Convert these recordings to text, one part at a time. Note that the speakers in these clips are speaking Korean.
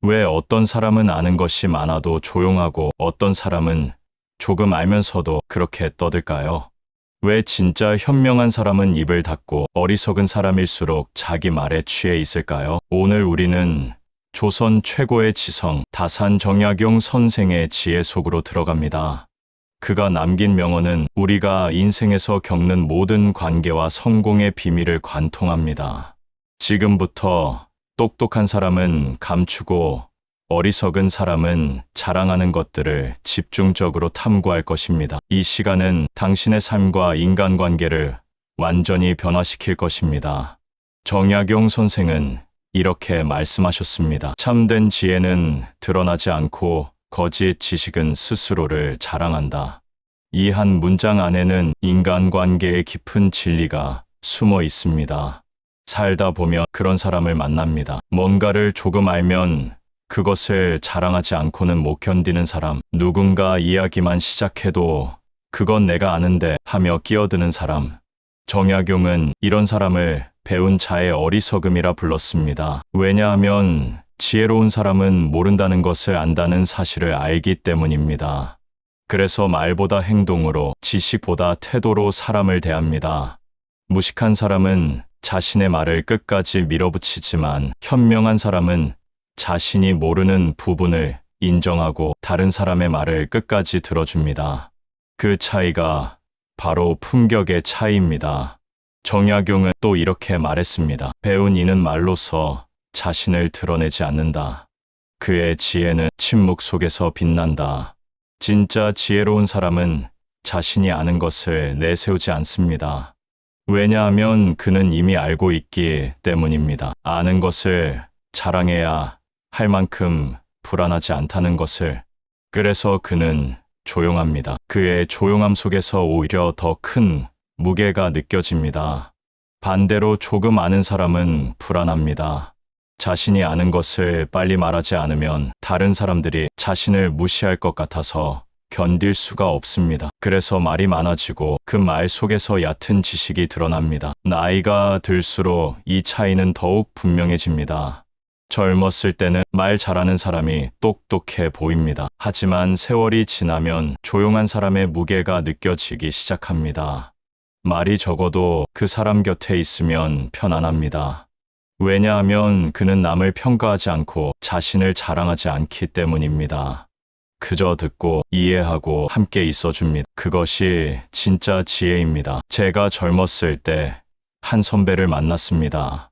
왜 어떤 사람은 아는 것이 많아도 조용하고 어떤 사람은 조금 알면서도 그렇게 떠들까요? 왜 진짜 현명한 사람은 입을 닫고 어리석은 사람일수록 자기 말에 취해 있을까요? 오늘 우리는 조선 최고의 지성 다산 정약용 선생의 지혜 속으로 들어갑니다. 그가 남긴 명언은 우리가 인생에서 겪는 모든 관계와 성공의 비밀을 관통합니다. 지금부터 똑똑한 사람은 감추고 어리석은 사람은 자랑하는 것들을 집중적으로 탐구할 것입니다. 이 시간은 당신의 삶과 인간관계를 완전히 변화시킬 것입니다. 정약용 선생은 이렇게 말씀하셨습니다. 참된 지혜는 드러나지 않고 거짓 지식은 스스로를 자랑한다. 이 한 문장 안에는 인간관계의 깊은 진리가 숨어 있습니다. 살다 보면 그런 사람을 만납니다. 뭔가를 조금 알면 그것을 자랑하지 않고는 못 견디는 사람, 누군가 이야기만 시작해도 그건 내가 아는데 하며 끼어드는 사람. 정약용은 이런 사람을 배운 자의 어리석음이라 불렀습니다. 왜냐하면 지혜로운 사람은 모른다는 것을 안다는 사실을 알기 때문입니다. 그래서 말보다 행동으로, 지식보다 태도로 사람을 대합니다. 무식한 사람은 자신의 말을 끝까지 밀어붙이지만 현명한 사람은 자신이 모르는 부분을 인정하고 다른 사람의 말을 끝까지 들어줍니다. 그 차이가 바로 품격의 차이입니다. 정약용은 또 이렇게 말했습니다. 배운 이는 말로서 자신을 드러내지 않는다. 그의 지혜는 침묵 속에서 빛난다. 진짜 지혜로운 사람은 자신이 아는 것을 내세우지 않습니다. 왜냐하면 그는 이미 알고 있기 때문입니다. 아는 것을 자랑해야 할 만큼 불안하지 않다는 것을. 그래서 그는 조용합니다. 그의 조용함 속에서 오히려 더 큰 무게가 느껴집니다. 반대로 조금 아는 사람은 불안합니다. 자신이 아는 것을 빨리 말하지 않으면 다른 사람들이 자신을 무시할 것 같아서 견딜 수가 없습니다. 그래서 말이 많아지고 그 말 속에서 얕은 지식이 드러납니다. 나이가 들수록 이 차이는 더욱 분명해집니다. 젊었을 때는 말 잘하는 사람이 똑똑해 보입니다. 하지만 세월이 지나면 조용한 사람의 무게가 느껴지기 시작합니다. 말이 적어도 그 사람 곁에 있으면 편안합니다. 왜냐하면 그는 남을 평가하지 않고 자신을 자랑하지 않기 때문입니다. 그저 듣고 이해하고 함께 있어줍니다. 그것이 진짜 지혜입니다. 제가 젊었을 때 한 선배를 만났습니다.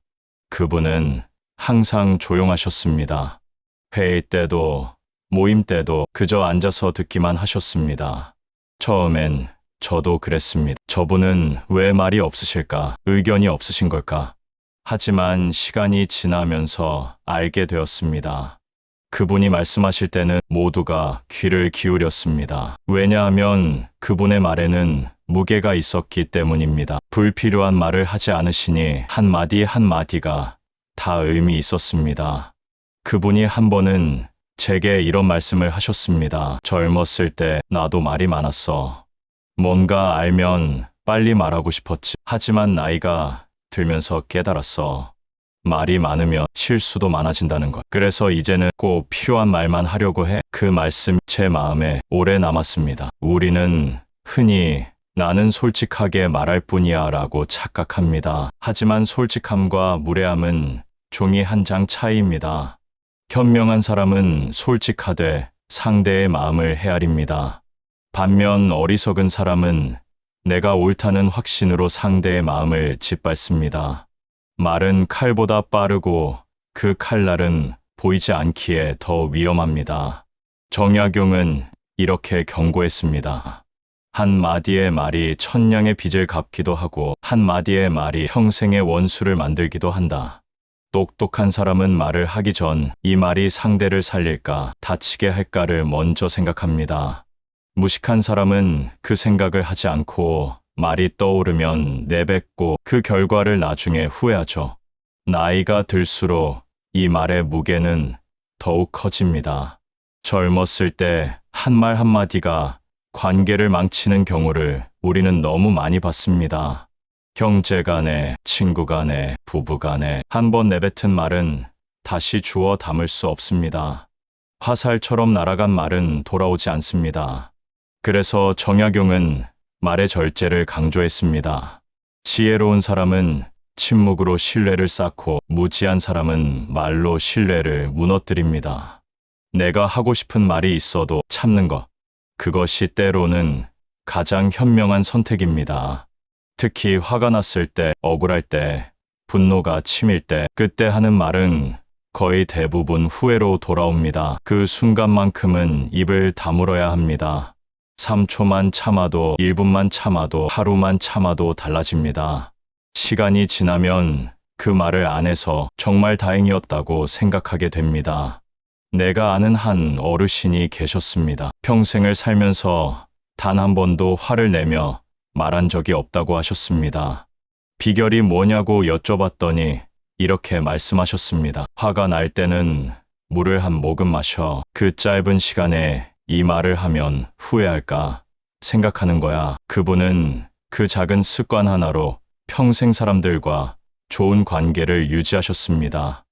그분은 항상 조용하셨습니다. 회의 때도 모임 때도 그저 앉아서 듣기만 하셨습니다. 처음엔 저도 그랬습니다. 저분은 왜 말이 없으실까? 의견이 없으신 걸까? 하지만 시간이 지나면서 알게 되었습니다. 그분이 말씀하실 때는 모두가 귀를 기울였습니다. 왜냐하면 그분의 말에는 무게가 있었기 때문입니다. 불필요한 말을 하지 않으시니 한마디 한마디가 다 의미 있었습니다. 그분이 한 번은 제게 이런 말씀을 하셨습니다. 젊었을 때 나도 말이 많았어. 뭔가 알면 빨리 말하고 싶었지. 하지만 나이가 들면서 깨달았어. 말이 많으면 실수도 많아진다는 것. 그래서 이제는 꼭 필요한 말만 하려고 해. 그 말씀 제 마음에 오래 남았습니다. 우리는 흔히 나는 솔직하게 말할 뿐이야 라고 착각합니다. 하지만 솔직함과 무례함은 종이 한 장 차이입니다. 현명한 사람은 솔직하되 상대의 마음을 헤아립니다. 반면 어리석은 사람은 내가 옳다는 확신으로 상대의 마음을 짓밟습니다. 말은 칼보다 빠르고 그 칼날은 보이지 않기에 더 위험합니다. 정약용은 이렇게 경고했습니다. 한마디의 말이 천냥의 빚을 갚기도 하고 한마디의 말이 평생의 원수를 만들기도 한다. 똑똑한 사람은 말을 하기 전 이 말이 상대를 살릴까 다치게 할까를 먼저 생각합니다. 무식한 사람은 그 생각을 하지 않고 말이 떠오르면 내뱉고 그 결과를 나중에 후회하죠. 나이가 들수록 이 말의 무게는 더욱 커집니다. 젊었을 때 한 말 한마디가 관계를 망치는 경우를 우리는 너무 많이 봤습니다. 형제 간에, 친구 간에, 부부 간에 한 번 내뱉은 말은 다시 주워 담을 수 없습니다. 화살처럼 날아간 말은 돌아오지 않습니다. 그래서 정약용은 말의 절제를 강조했습니다. 지혜로운 사람은 침묵으로 신뢰를 쌓고 무지한 사람은 말로 신뢰를 무너뜨립니다. 내가 하고 싶은 말이 있어도 참는 것. 그것이 때로는 가장 현명한 선택입니다. 특히 화가 났을 때, 억울할 때, 분노가 치밀 때, 그때 하는 말은 거의 대부분 후회로 돌아옵니다. 그 순간만큼은 입을 다물어야 합니다. 3초만 참아도, 1분만 참아도, 하루만 참아도 달라집니다. 시간이 지나면 그 말을 안 해서 정말 다행이었다고 생각하게 됩니다. 내가 아는 한 어르신이 계셨습니다. 평생을 살면서 단 한 번도 화를 내며 말한 적이 없다고 하셨습니다. 비결이 뭐냐고 여쭤봤더니 이렇게 말씀하셨습니다. 화가 날 때는 물을 한 모금 마셔. 그 짧은 시간에 이 말을 하면 후회할까 생각하는 거야. 그분은 그 작은 습관 하나로 평생 사람들과 좋은 관계를 유지하셨습니다.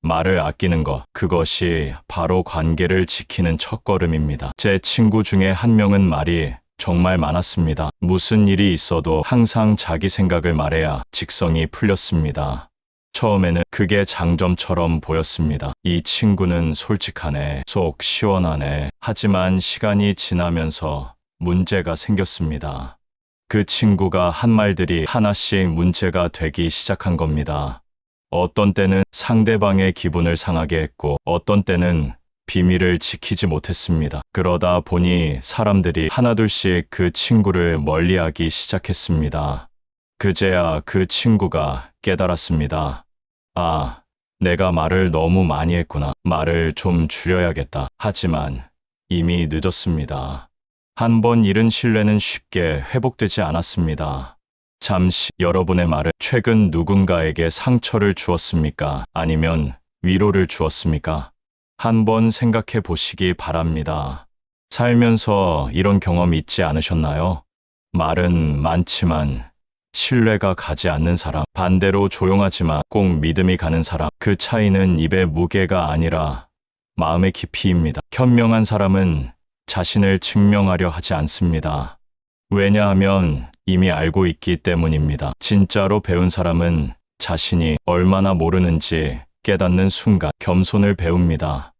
말을 아끼는 것, 그것이 바로 관계를 지키는 첫걸음입니다. 제 친구 중에 한 명은 말이 정말 많았습니다. 무슨 일이 있어도 항상 자기 생각을 말해야 직성이 풀렸습니다. 처음에는 그게 장점처럼 보였습니다. 이 친구는 솔직하네, 속 시원하네. 하지만 시간이 지나면서 문제가 생겼습니다. 그 친구가 한 말들이 하나씩 문제가 되기 시작한 겁니다. 어떤 때는 상대방의 기분을 상하게 했고, 어떤 때는 비밀을 지키지 못했습니다. 그러다 보니 사람들이 하나둘씩 그 친구를 멀리하기 시작했습니다. 그제야 그 친구가 깨달았습니다. 아, 내가 말을 너무 많이 했구나. 말을 좀 줄여야겠다. 하지만 이미 늦었습니다. 한 번 잃은 신뢰는 쉽게 회복되지 않았습니다. 잠시 여러분의 말은 최근 누군가에게 상처를 주었습니까? 아니면 위로를 주었습니까? 한번 생각해 보시기 바랍니다. 살면서 이런 경험 있지 않으셨나요? 말은 많지만 신뢰가 가지 않는 사람, 반대로 조용하지만 꼭 믿음이 가는 사람, 그 차이는 입의 무게가 아니라 마음의 깊이입니다. 현명한 사람은 자신을 증명하려 하지 않습니다. 왜냐하면 이미 알고 있기 때문입니다. 진짜로 배운 사람은 자신이 얼마나 모르는지 깨닫는 순간 겸손을 배웁니다.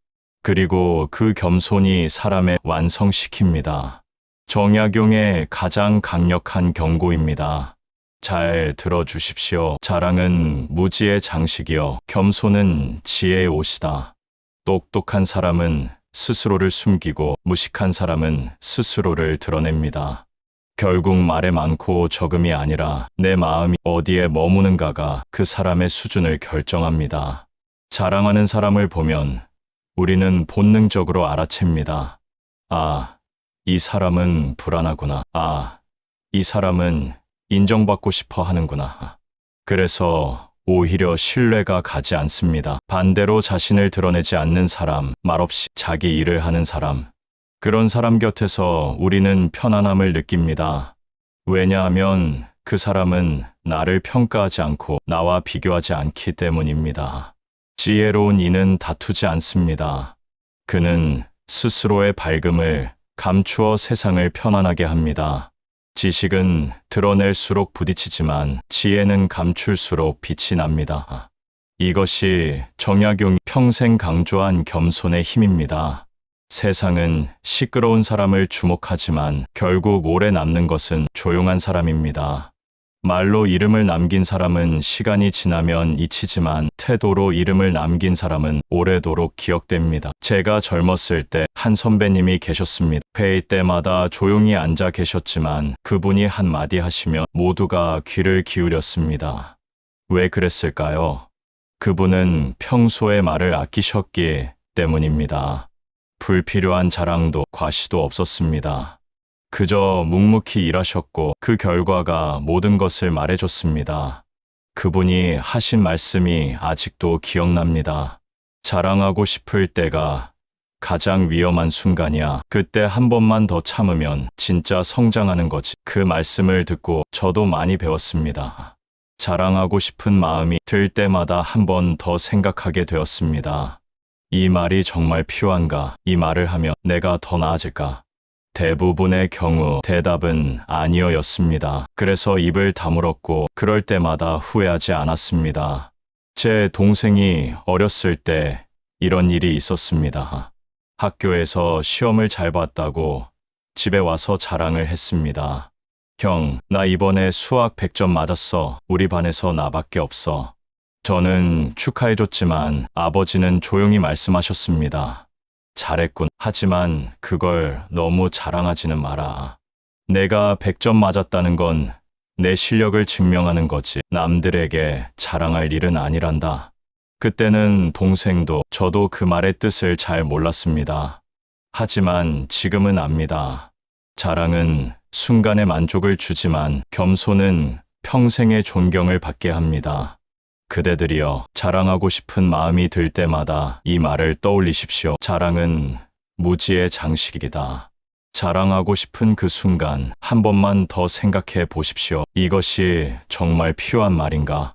그리고 그 겸손이 사람을 완성시킵니다. 정약용의 가장 강력한 경고입니다. 잘 들어주십시오. 자랑은 무지의 장식이요, 겸손은 지혜의 옷이다. 똑똑한 사람은 스스로를 숨기고 무식한 사람은 스스로를 드러냅니다. 결국 말에 많고 적음이 아니라 내 마음이 어디에 머무는가가 그 사람의 수준을 결정합니다. 자랑하는 사람을 보면 우리는 본능적으로 알아챕니다. 아, 이 사람은 불안하구나. 아, 이 사람은 인정받고 싶어 하는구나. 그래서 오히려 신뢰가 가지 않습니다. 반대로 자신을 드러내지 않는 사람, 말없이 자기 일을 하는 사람, 그런 사람 곁에서 우리는 편안함을 느낍니다. 왜냐하면 그 사람은 나를 평가하지 않고 나와 비교하지 않기 때문입니다. 지혜로운 이는 다투지 않습니다. 그는 스스로의 밝음을 감추어 세상을 편안하게 합니다. 지식은 드러낼수록 부딪히지만 지혜는 감출수록 빛이 납니다. 이것이 정약용이 평생 강조한 겸손의 힘입니다. 세상은 시끄러운 사람을 주목하지만 결국 오래 남는 것은 조용한 사람입니다. 말로 이름을 남긴 사람은 시간이 지나면 잊히지만 태도로 이름을 남긴 사람은 오래도록 기억됩니다. 제가 젊었을 때 한 선배님이 계셨습니다. 회의 때마다 조용히 앉아 계셨지만 그분이 한마디 하시면 모두가 귀를 기울였습니다. 왜 그랬을까요? 그분은 평소에 말을 아끼셨기 때문입니다. 불필요한 자랑도 과시도 없었습니다. 그저 묵묵히 일하셨고 그 결과가 모든 것을 말해줬습니다. 그분이 하신 말씀이 아직도 기억납니다. 자랑하고 싶을 때가 가장 위험한 순간이야. 그때 한 번만 더 참으면 진짜 성장하는 거지. 그 말씀을 듣고 저도 많이 배웠습니다. 자랑하고 싶은 마음이 들 때마다 한 번 더 생각하게 되었습니다. 이 말이 정말 필요한가? 이 말을 하면 내가 더 나아질까? 대부분의 경우 대답은 아니어였습니다. 그래서 입을 다물었고 그럴 때마다 후회하지 않았습니다. 제 동생이 어렸을 때 이런 일이 있었습니다. 학교에서 시험을 잘 봤다고 집에 와서 자랑을 했습니다. 형, 나 이번에 수학 100점 맞았어. 우리 반에서 나밖에 없어. 저는 축하해줬지만 아버지는 조용히 말씀하셨습니다. 잘했군. 하지만 그걸 너무 자랑하지는 마라. 내가 100점 맞았다는 건 내 실력을 증명하는 거지. 남들에게 자랑할 일은 아니란다. 그때는 동생도 저도 그 말의 뜻을 잘 몰랐습니다. 하지만 지금은 압니다. 자랑은 순간의 만족을 주지만 겸손은 평생의 존경을 받게 합니다. 그대들이여, 자랑하고 싶은 마음이 들 때마다 이 말을 떠올리십시오. 자랑은 무지의 장식이다. 자랑하고 싶은 그 순간 한 번만 더 생각해 보십시오. 이것이 정말 필요한 말인가?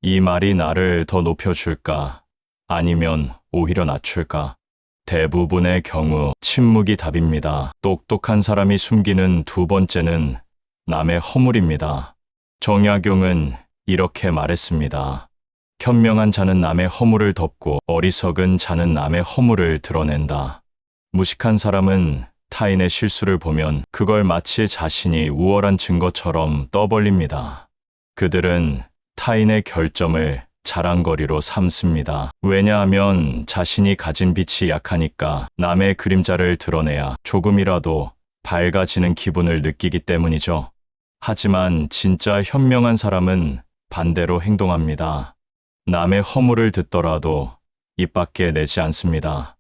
이 말이 나를 더 높여줄까? 아니면 오히려 낮출까? 대부분의 경우 침묵이 답입니다. 똑똑한 사람이 숨기는 두 번째는 남의 허물입니다. 정약용은 이렇게 말했습니다. 현명한 자는 남의 허물을 덮고 어리석은 자는 남의 허물을 드러낸다. 무식한 사람은 타인의 실수를 보면 그걸 마치 자신이 우월한 증거처럼 떠벌립니다. 그들은 타인의 결점을 자랑거리로 삼습니다. 왜냐하면 자신이 가진 빛이 약하니까 남의 그림자를 드러내야 조금이라도 밝아지는 기분을 느끼기 때문이죠. 하지만 진짜 현명한 사람은 반대로 행동합니다. 남의 허물을 듣더라도 입 밖에 내지 않습니다.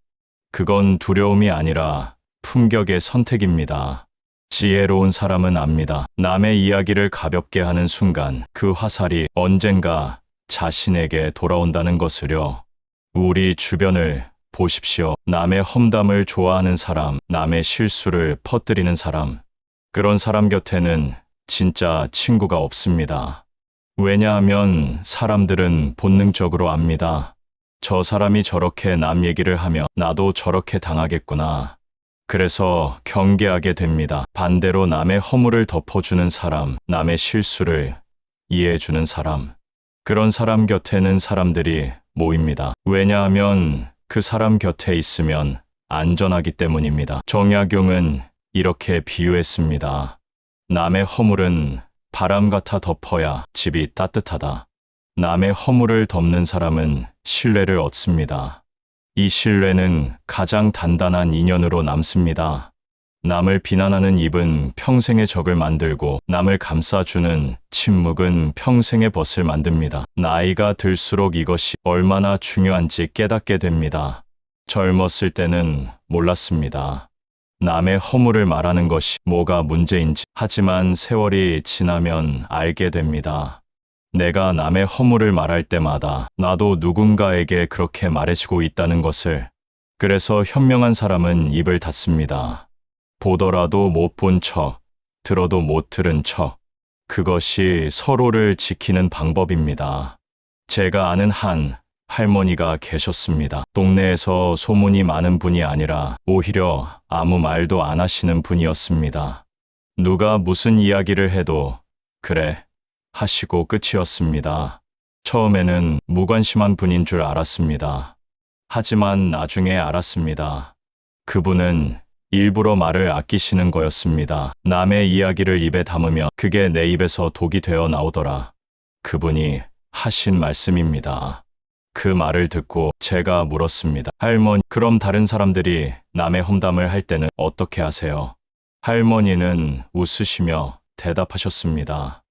그건 두려움이 아니라 품격의 선택입니다. 지혜로운 사람은 압니다. 남의 이야기를 가볍게 하는 순간 그 화살이 언젠가 자신에게 돌아온다는 것을요. 우리 주변을 보십시오. 남의 험담을 좋아하는 사람, 남의 실수를 퍼뜨리는 사람, 그런 사람 곁에는 진짜 친구가 없습니다. 왜냐하면 사람들은 본능적으로 압니다. 저 사람이 저렇게 남 얘기를 하며 나도 저렇게 당하겠구나. 그래서 경계하게 됩니다. 반대로 남의 허물을 덮어주는 사람, 남의 실수를 이해해주는 사람, 그런 사람 곁에는 사람들이 모입니다. 왜냐하면 그 사람 곁에 있으면 안전하기 때문입니다. 정약용은 이렇게 비유했습니다. 남의 허물은 바람 같아 덮어야 집이 따뜻하다. 남의 허물을 덮는 사람은 신뢰를 얻습니다. 이 신뢰는 가장 단단한 인연으로 남습니다. 남을 비난하는 입은 평생의 적을 만들고 남을 감싸주는 침묵은 평생의 벗을 만듭니다. 나이가 들수록 이것이 얼마나 중요한지 깨닫게 됩니다. 젊었을 때는 몰랐습니다. 남의 허물을 말하는 것이 뭐가 문제인지. 하지만 세월이 지나면 알게 됩니다. 내가 남의 허물을 말할 때마다 나도 누군가에게 그렇게 말해주고 있다는 것을. 그래서 현명한 사람은 입을 닫습니다. 보더라도 못 본 척, 들어도 못 들은 척. 그것이 서로를 지키는 방법입니다. 제가 아는 한 할머니가 계셨습니다. 동네에서 소문이 많은 분이 아니라 오히려 아무 말도 안 하시는 분이었습니다. 누가 무슨 이야기를 해도 그래 하시고 끝이었습니다. 처음에는 무관심한 분인 줄 알았습니다. 하지만 나중에 알았습니다. 그분은 일부러 말을 아끼시는 거였습니다. 남의 이야기를 입에 담으면 그게 내 입에서 독이 되어 나오더라. 그분이 하신 말씀입니다. 그 말을 듣고 제가 물었습니다. 할머니, 그럼 다른 사람들이 남의 험담을 할 때는 어떻게 하세요? 할머니는 웃으시며 대답하셨습니다.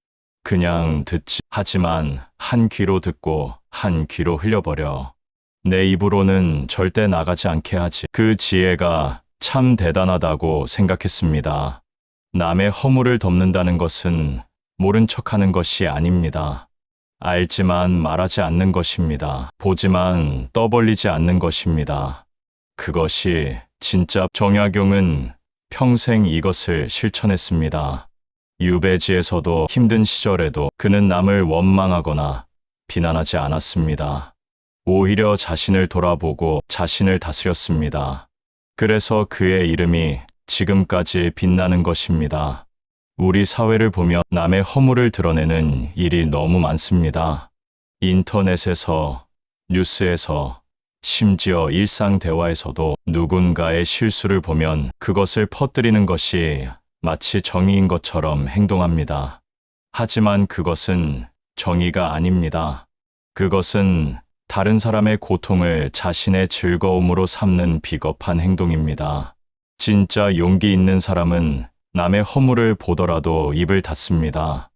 그냥 듣지. 하지만 한 귀로 듣고 한 귀로 흘려버려. 내 입으로는 절대 나가지 않게 하지. 그 지혜가 참 대단하다고 생각했습니다. 남의 허물을 덮는다는 것은 모른 척하는 것이 아닙니다. 알지만 말하지 않는 것입니다. 보지만 떠벌리지 않는 것입니다. 그것이 진짜. 정약용은 평생 이것을 실천했습니다. 유배지에서도 힘든 시절에도 그는 남을 원망하거나 비난하지 않았습니다. 오히려 자신을 돌아보고 자신을 다스렸습니다. 그래서 그의 이름이 지금까지 빛나는 것입니다. 우리 사회를 보면 남의 허물을 드러내는 일이 너무 많습니다. 인터넷에서, 뉴스에서, 심지어 일상 대화에서도 누군가의 실수를 보면 그것을 퍼뜨리는 것이 마치 정의인 것처럼 행동합니다. 하지만 그것은 정의가 아닙니다. 그것은 다른 사람의 고통을 자신의 즐거움으로 삼는 비겁한 행동입니다. 진짜 용기 있는 사람은 남의 허물을 보더라도 입을 닫습니다.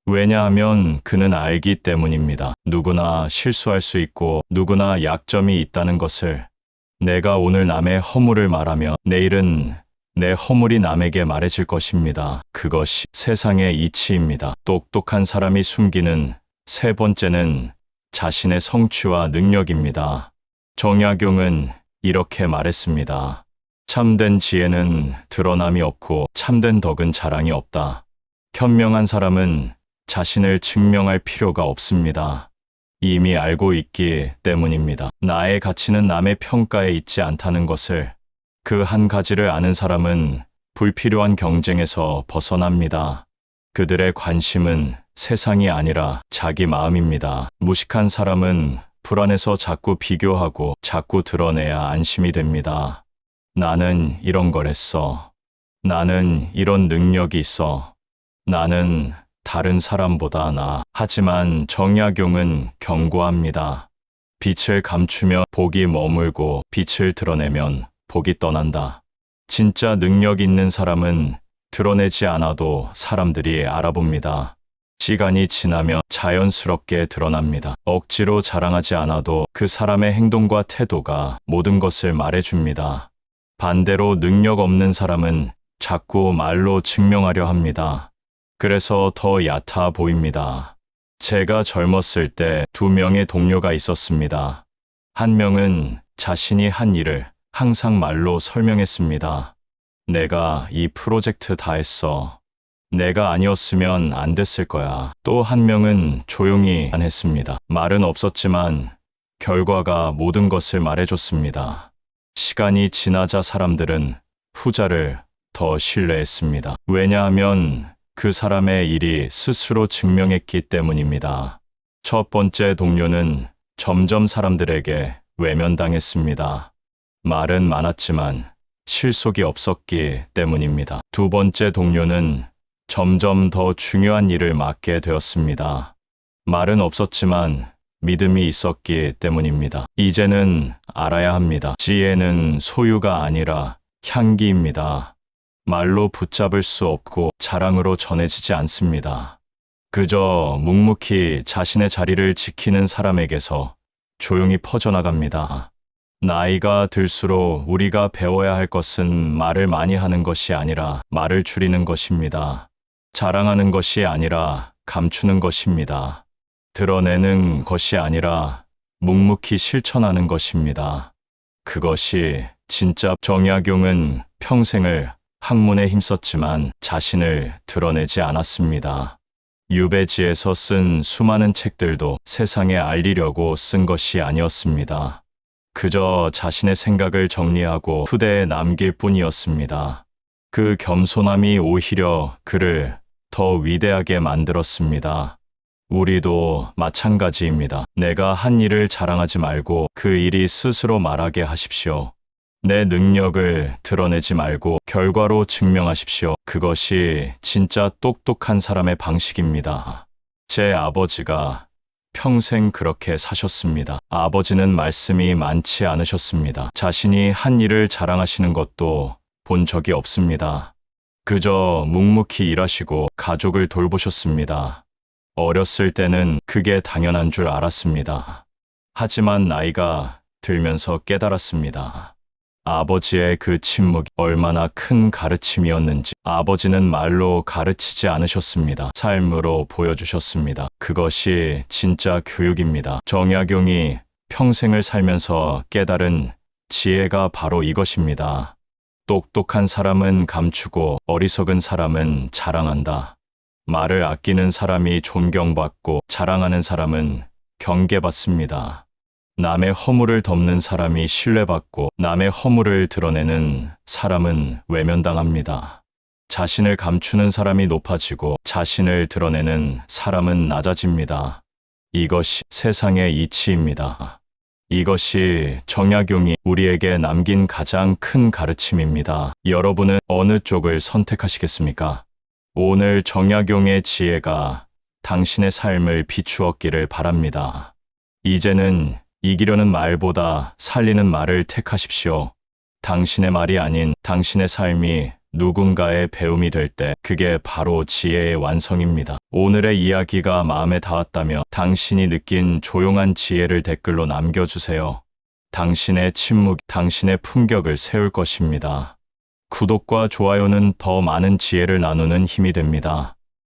왜냐하면 그는 알기 때문입니다. 누구나 실수할 수 있고 누구나 약점이 있다는 것을. 내가 오늘 남의 허물을 말하며 내일은 내 허물이 남에게 말해질 것입니다. 그것이 세상의 이치입니다. 똑똑한 사람이 숨기는 세 번째는 자신의 성취와 능력입니다. 정약용은 이렇게 말했습니다. 참된 지혜는 드러남이 없고 참된 덕은 자랑이 없다. 현명한 사람은 자신을 증명할 필요가 없습니다. 이미 알고 있기 때문입니다. 나의 가치는 남의 평가에 있지 않다는 것을. 그 한 가지를 아는 사람은 불필요한 경쟁에서 벗어납니다. 그들의 관심은 세상이 아니라 자기 마음입니다. 무식한 사람은 불안해서 자꾸 비교하고 자꾸 드러내야 안심이 됩니다. 나는 이런 걸 했어. 나는 이런 능력이 있어. 나는 다른 사람보다 나아. 하지만 정약용은 경고합니다. 빛을 감추며 복이 머물고 빛을 드러내면 복이 떠난다. 진짜 능력 있는 사람은 드러내지 않아도 사람들이 알아봅니다. 시간이 지나면 자연스럽게 드러납니다. 억지로 자랑하지 않아도 그 사람의 행동과 태도가 모든 것을 말해줍니다. 반대로 능력 없는 사람은 자꾸 말로 증명하려 합니다. 그래서 더 얕아 보입니다. 제가 젊었을 때 2명의 동료가 있었습니다. 한 명은 자신이 한 일을 항상 말로 설명했습니다. 내가 이 프로젝트 다 했어. 내가 아니었으면 안 됐을 거야. 또 한 명은 조용히 안 했습니다. 말은 없었지만 결과가 모든 것을 말해줬습니다. 시간이 지나자 사람들은 후자를 더 신뢰했습니다. 왜냐하면 그 사람의 일이 스스로 증명했기 때문입니다. 첫 번째 동료는 점점 사람들에게 외면당했습니다. 말은 많았지만 실속이 없었기 때문입니다. 두 번째 동료는 점점 더 중요한 일을 맡게 되었습니다. 말은 없었지만 믿음이 있었기 때문입니다. 이제는 알아야 합니다. 지혜는 소유가 아니라 향기입니다. 말로 붙잡을 수 없고 자랑으로 전해지지 않습니다. 그저 묵묵히 자신의 자리를 지키는 사람에게서 조용히 퍼져나갑니다. 나이가 들수록 우리가 배워야 할 것은 말을 많이 하는 것이 아니라 말을 줄이는 것입니다. 자랑하는 것이 아니라 감추는 것입니다. 드러내는 것이 아니라 묵묵히 실천하는 것입니다. 그것이 진짜. 정약용은 평생을 학문에 힘썼지만 자신을 드러내지 않았습니다. 유배지에서 쓴 수많은 책들도 세상에 알리려고 쓴 것이 아니었습니다. 그저 자신의 생각을 정리하고 후대에 남길 뿐이었습니다. 그 겸손함이 오히려 그를 더 위대하게 만들었습니다. 우리도 마찬가지입니다. 내가 한 일을 자랑하지 말고 그 일이 스스로 말하게 하십시오. 내 능력을 드러내지 말고 결과로 증명하십시오. 그것이 진짜 똑똑한 사람의 방식입니다. 제 아버지가 평생 그렇게 사셨습니다. 아버지는 말씀이 많지 않으셨습니다. 자신이 한 일을 자랑하시는 것도 본 적이 없습니다. 그저 묵묵히 일하시고 가족을 돌보셨습니다. 어렸을 때는 그게 당연한 줄 알았습니다. 하지만 나이가 들면서 깨달았습니다. 아버지의 그 침묵이 얼마나 큰 가르침이었는지. 아버지는 말로 가르치지 않으셨습니다. 삶으로 보여주셨습니다. 그것이 진짜 교육입니다. 정약용이 평생을 살면서 깨달은 지혜가 바로 이것입니다. 똑똑한 사람은 감추고 어리석은 사람은 자랑한다. 말을 아끼는 사람이 존경받고 자랑하는 사람은 경계받습니다. 남의 허물을 덮는 사람이 신뢰받고 남의 허물을 드러내는 사람은 외면당합니다. 자신을 감추는 사람이 높아지고 자신을 드러내는 사람은 낮아집니다. 이것이 세상의 이치입니다. 이것이 정약용이 우리에게 남긴 가장 큰 가르침입니다. 여러분은 어느 쪽을 선택하시겠습니까? 오늘 정약용의 지혜가 당신의 삶을 비추었기를 바랍니다. 이제는 이기려는 말보다 살리는 말을 택하십시오. 당신의 말이 아닌 당신의 삶이 누군가의 배움이 될 때 그게 바로 지혜의 완성입니다. 오늘의 이야기가 마음에 닿았다며 당신이 느낀 조용한 지혜를 댓글로 남겨주세요. 당신의 침묵, 당신의 품격을 세울 것입니다. 구독과 좋아요는 더 많은 지혜를 나누는 힘이 됩니다.